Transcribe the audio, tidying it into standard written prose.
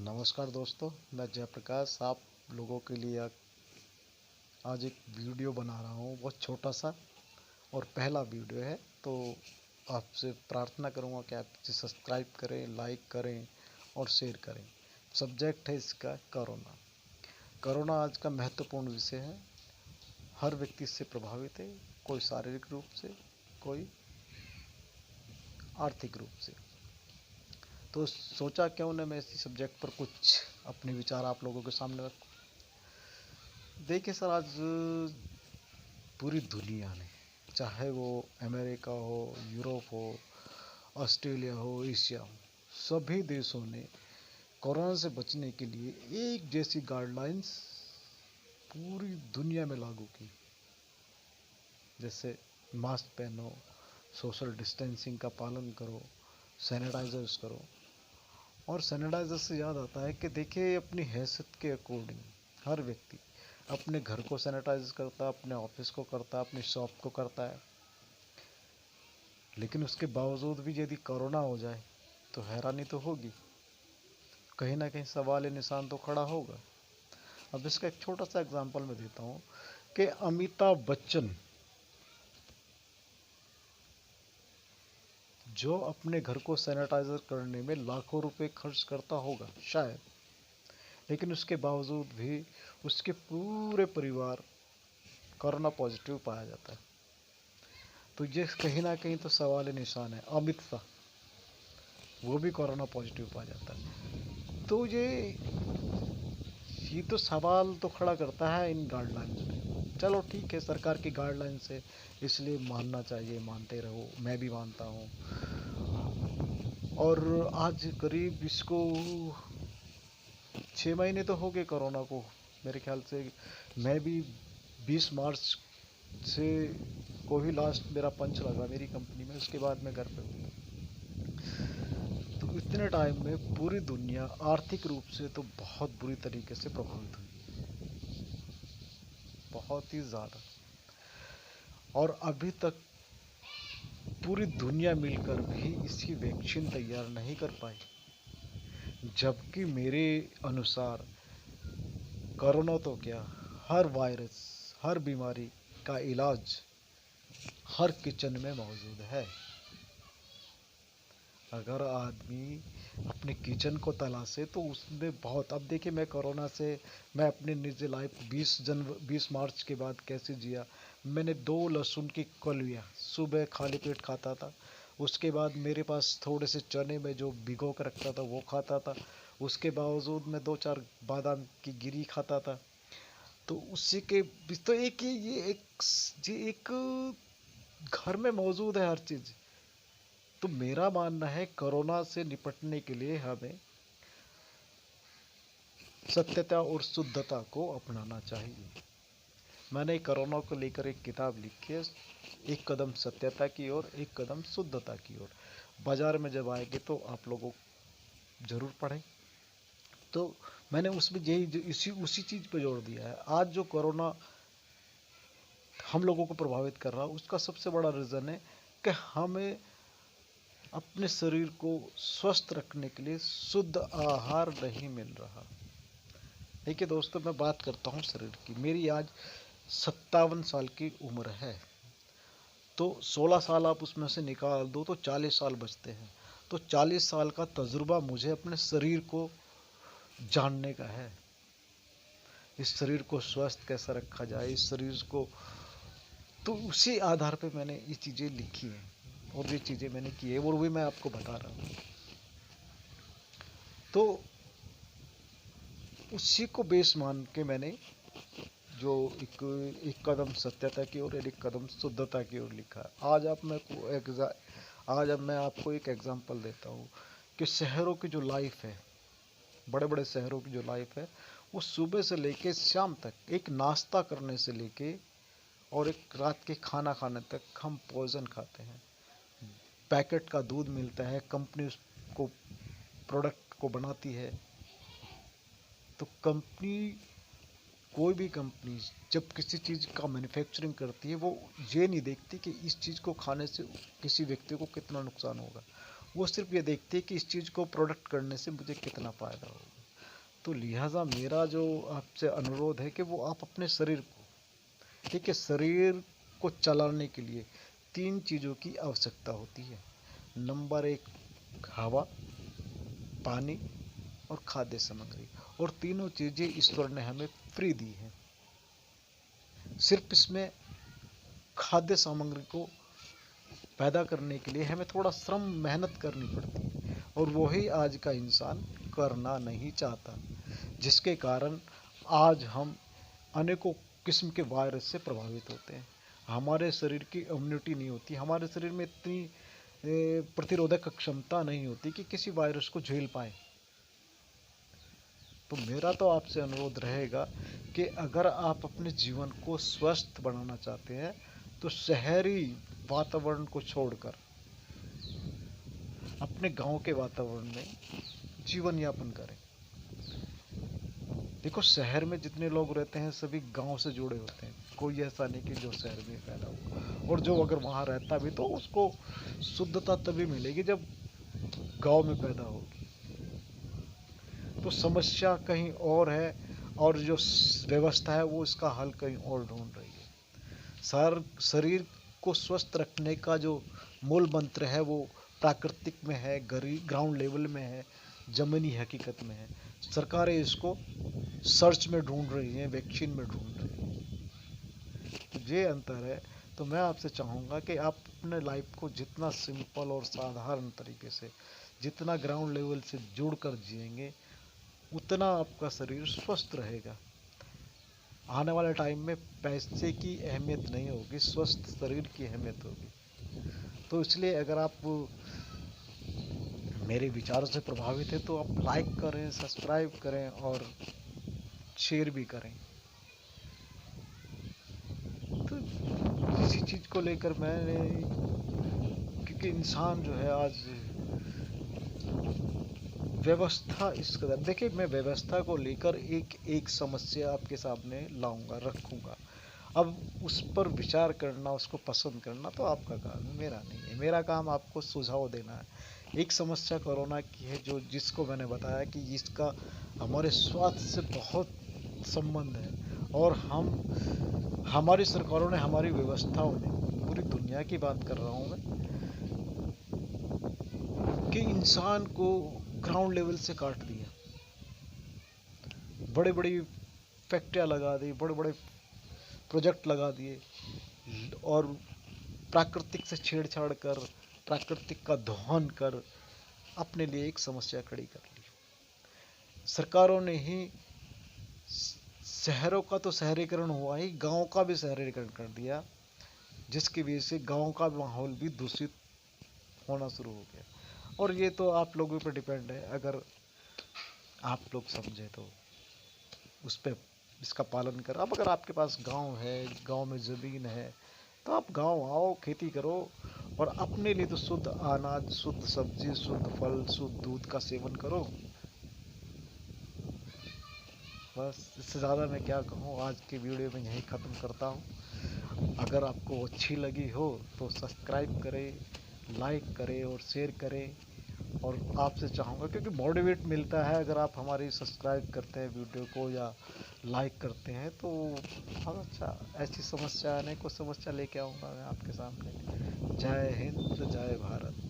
नमस्कार दोस्तों, मैं जयप्रकाश आप लोगों के लिए आज एक वीडियो बना रहा हूँ। बहुत छोटा सा और पहला वीडियो है, तो आपसे प्रार्थना करूँगा कि आप इसे सब्सक्राइब करें, लाइक करें और शेयर करें। सब्जेक्ट है इसका कोरोना। कोरोना आज का महत्वपूर्ण विषय है। हर व्यक्ति इससे प्रभावित है, कोई शारीरिक रूप से, कोई आर्थिक रूप से। तो सोचा क्यों न मैं इसी सब्जेक्ट पर कुछ अपने विचार आप लोगों के सामने रखूं। देखिए सर, आज पूरी दुनिया ने, चाहे वो अमेरिका हो, यूरोप हो, ऑस्ट्रेलिया हो, एशिया हो, सभी देशों ने कोरोना से बचने के लिए एक जैसी गाइडलाइंस पूरी दुनिया में लागू की। जैसे मास्क पहनो, सोशल डिस्टेंसिंग का पालन करो, सैनिटाइजर्स करो। और सैनिटाइजर से याद आता है कि देखिए, अपनी हैसियत के अकॉर्डिंग हर व्यक्ति अपने घर को सैनिटाइज करता है, अपने ऑफिस को करता है, अपनी शॉप को करता है। लेकिन उसके बावजूद भी यदि कोरोना हो जाए तो हैरानी तो होगी, कहीं ना कहीं सवाल निशान तो खड़ा होगा। अब इसका एक छोटा सा एग्जांपल मैं देता हूँ कि अमिताभ बच्चन जो अपने घर को सैनिटाइजर करने में लाखों रुपए खर्च करता होगा शायद, लेकिन उसके बावजूद भी उसके पूरे परिवार कोरोना पॉजिटिव पाया जाता है। तो ये कहीं ना कहीं तो सवाल निशान है। अमित शाह, वो भी कोरोना पॉजिटिव पाया जाता है। तो ये तो सवाल तो खड़ा करता है इन गाइडलाइंस पे। चलो ठीक है, सरकार की गाइडलाइंस है, इसलिए मानना चाहिए, मानते रहो, मैं भी मानता हूँ। और आज करीब इसको 6 महीने तो हो गए कोरोना को, मेरे ख्याल से। मैं भी 20 मार्च से को ही लास्ट मेरा पंच लगा मेरी कंपनी में, उसके बाद मैं घर पे हूँ। तो इतने टाइम में पूरी दुनिया आर्थिक रूप से तो बहुत बुरी तरीके से प्रभावित हुई, बहुत ही ज़्यादा। और अभी तक पूरी दुनिया मिलकर भी इसकी वैक्सीन तैयार नहीं कर पाई। जबकि मेरे अनुसार कोरोना तो क्या, हर वायरस, हर बीमारी का इलाज हर किचन में मौजूद है। अगर आदमी अपने किचन को तलाशे तो उसमें बहुत। अब देखिए, मैं कोरोना से, मैं अपनी निजी लाइफ 20 मार्च के बाद कैसे जिया। मैंने 2 लहसुन की कलियाँ सुबह खाली पेट खाता था। उसके बाद मेरे पास थोड़े से चने में जो भिगो कर रखता था वो खाता था। उसके बावजूद मैं 2-4 बादाम की गिरी खाता था। तो उसी के तो ये एक घर में मौजूद है हर चीज़। तो मेरा मानना है कोरोना से निपटने के लिए हमें सत्यता और शुद्धता को अपनाना चाहिए। मैंने कोरोना को लेकर एक किताब लिखी है, एक कदम सत्यता की ओर, एक कदम शुद्धता की ओर। बाजार में जब आएंगे तो आप लोगों जरूर पढ़ें। तो मैंने उसमें यही इसी उसी चीज़ पे जोड़ दिया है। आज जो कोरोना हम लोगों को प्रभावित कर रहा है, उसका सबसे बड़ा रीज़न है कि हमें अपने शरीर को स्वस्थ रखने के लिए शुद्ध आहार नहीं मिल रहा। देखिए दोस्तों, मैं बात करता हूँ शरीर की। मेरी आज 57 साल की उम्र है। तो 16 साल आप उसमें से निकाल दो तो 40 साल बचते हैं। तो 40 साल का तजुर्बा मुझे अपने शरीर को जानने का है। इस शरीर को स्वस्थ कैसे रखा जाए, इस शरीर को, तो उसी आधार पे मैंने ये चीज़ें लिखी हैं और ये चीज़ें मैंने की है, और भी मैं आपको बता रहा हूँ। तो उसी को बेस मान के मैंने जो एक कदम सत्यता की ओर और एक कदम शुद्धता की ओर लिखा है। आज अब मैं आपको एक एग्जांपल देता हूँ कि शहरों की जो लाइफ है, बड़े बड़े शहरों की जो लाइफ है, वो सुबह से लेके शाम तक एक नाश्ता करने से लेके और एक रात के खाना खाने तक हम पॉइजन खाते हैं। पैकेट का दूध मिलता है, कंपनी उसको प्रोडक्ट को बनाती है। तो कंपनी, कोई भी कंपनी जब किसी चीज़ का मैन्युफैक्चरिंग करती है, वो ये नहीं देखती कि इस चीज़ को खाने से किसी व्यक्ति को कितना नुकसान होगा। वो सिर्फ ये देखती है कि इस चीज़ को प्रोडक्ट करने से मुझे कितना फ़ायदा होगा। तो लिहाजा मेरा जो आपसे अनुरोध है कि वो आप अपने शरीर को, ठीक है, शरीर को चलाने के लिए 3 चीज़ों की आवश्यकता होती है। नंबर 1 हवा, पानी और खाद्य सामग्री। और तीनों चीज़ें ईश्वर ने हमें फ्री दी हैं। सिर्फ इसमें खाद्य सामग्री को पैदा करने के लिए हमें थोड़ा श्रम मेहनत करनी पड़ती है, और वही आज का इंसान करना नहीं चाहता, जिसके कारण आज हम अनेकों किस्म के वायरस से प्रभावित होते हैं। हमारे शरीर की इम्यूनिटी नहीं होती, हमारे शरीर में इतनी प्रतिरोधक क्षमता नहीं होती कि किसी वायरस को झेल पाए। तो मेरा तो आपसे अनुरोध रहेगा कि अगर आप अपने जीवन को स्वस्थ बनाना चाहते हैं तो शहरी वातावरण को छोड़कर अपने गांव के वातावरण में जीवन यापन करें। देखो, शहर में जितने लोग रहते हैं सभी गांव से जुड़े होते हैं, कोई ऐसा नहीं कि जो शहर में पैदा हो, और जो अगर वहाँ रहता भी तो उसको शुद्धता तभी मिलेगी जब गांव में पैदा होगी। तो समस्या कहीं और है, और जो व्यवस्था है वो इसका हल कहीं और ढूंढ रही है। शरीर को स्वस्थ रखने का जो मूल मंत्र है वो प्राकृतिक में है, ग्राउंड लेवल में है, ज़मीनी हकीकत में है। सरकारें इसको सर्च में ढूंढ रही हैं, वैक्सीन में ढूंढ रही हैं। तो ये अंतर है। तो मैं आपसे चाहूँगा कि आप अपने लाइफ को जितना सिंपल और साधारण तरीके से, जितना ग्राउंड लेवल से जुड़ कर जिएंगे, उतना आपका शरीर स्वस्थ रहेगा। आने वाले टाइम में पैसे की अहमियत नहीं होगी, स्वस्थ शरीर की अहमियत होगी। तो इसलिए अगर आप मेरे विचारों से प्रभावित है तो आप लाइक करें, सब्सक्राइब करें और शेयर भी करें। तो इसी चीज़ को लेकर मैंने, क्योंकि इंसान जो है आज व्यवस्था इस कदर, देखिए मैं व्यवस्था को लेकर एक समस्या आपके सामने लाऊंगा, रखूंगा। अब उस पर विचार करना, उसको पसंद करना तो आपका काम है, मेरा नहीं है। मेरा काम आपको सुझाव देना है। एक समस्या कोरोना की है, जो जिसको मैंने बताया कि इसका हमारे स्वास्थ्य से बहुत संबंध है, और हमारी सरकारों ने, हमारी व्यवस्थाओं ने, पूरी दुनिया की बात कर रहा हूँ मैं, कि इंसान को ग्राउंड लेवल से काट दिया। बड़े बड़ी फैक्ट्रियाँ लगा दी, बड़े बड़े प्रोजेक्ट लगा दिए, और प्राकृतिक से छेड़छाड़ कर, प्राकृतिक का दोहन कर अपने लिए एक समस्या खड़ी कर ली। सरकारों ने ही शहरों का तो शहरीकरण हुआ ही, गांव का भी शहरीकरण कर दिया, जिसकी वजह से गांव का माहौल भी दूषित होना शुरू हो गया। और ये तो आप लोगों पर डिपेंड है, अगर आप लोग समझे तो उस पर इसका पालन कर। अब अगर आपके पास गांव है, गांव में ज़मीन है, तो आप गांव आओ, खेती करो, और अपने लिए तो शुद्ध अनाज, शुद्ध सब्जी, शुद्ध फल, शुद्ध दूध का सेवन करो। बस इससे ज़्यादा मैं क्या कहूँ, आज की वीडियो में यहीं ख़त्म करता हूँ। अगर आपको अच्छी लगी हो तो सब्सक्राइब करें, लाइक करें और शेयर करें। और आपसे चाहूँगा, क्योंकि मोटिवेट मिलता है अगर आप हमारी सब्सक्राइब करते हैं वीडियो को या लाइक करते हैं, तो बहुत अच्छा। ऐसी समस्या, अनेकों समस्या लेके आऊँगा मैं आपके सामने। जय हिंद, जय भारत।